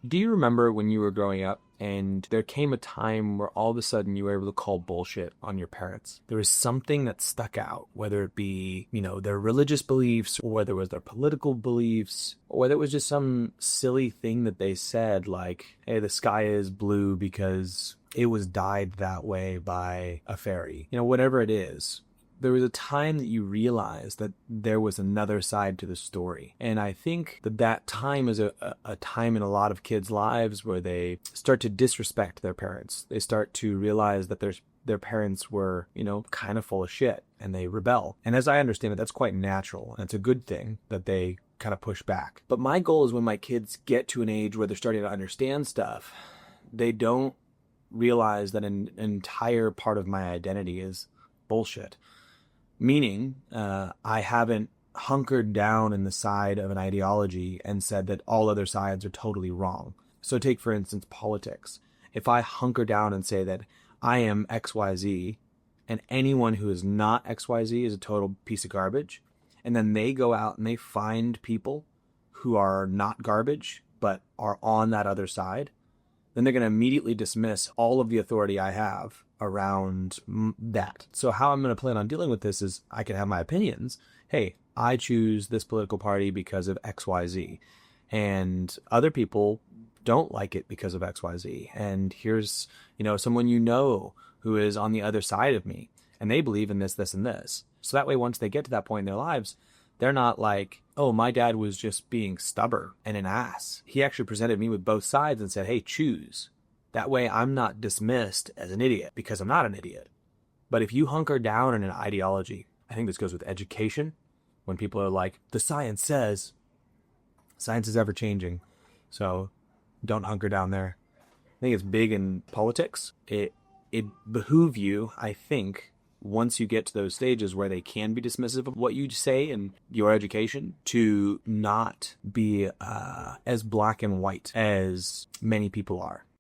Do you remember when you were growing up and there came a time where all of a sudden you were able to call bullshit on your parents? There was something that stuck out, whether it be, their religious beliefs, or whether it was their political beliefs, or whether it was just some silly thing that they said like, hey, the sky is blue because it was dyed that way by a fairy. Whatever it is. There was a time that you realized that there was another side to the story. And I think that time is a time in a lot of kids' lives where they start to disrespect their parents. They start to realize that their parents were, kind of full of shit, and they rebel. And as I understand it, that's quite natural. And it's a good thing that they kind of push back. But my goal is when my kids get to an age where they're starting to understand stuff, they don't realize that an entire part of my identity is bullshit. Meaning, I haven't hunkered down in the side of an ideology and said that all other sides are totally wrong. So take, for instance, politics. If I hunker down and say that I am XYZ and anyone who is not XYZ is a total piece of garbage, and then they go out and they find people who are not garbage but are on that other side, then they're going to immediately dismiss all of the authority I have around that. So how I'm going to plan on dealing with this is I can have my opinions. Hey, I choose this political party because of XYZ. And other people don't like it because of XYZ. And here's, someone who is on the other side of me, and they believe in this, this, and this. So that way, once they get to that point in their lives, they're not like, oh, my dad was just being stubborn and an ass. He actually presented me with both sides and said, hey, choose. That way I'm not dismissed as an idiot because I'm not an idiot. But if you hunker down in an ideology, I think this goes with education, when people are like, the science says, science is ever changing. So don't hunker down there. I think it's big in politics. It behoove you, I think, once you get to those stages where they can be dismissive of what you say in your education, to not be as black and white as many people are.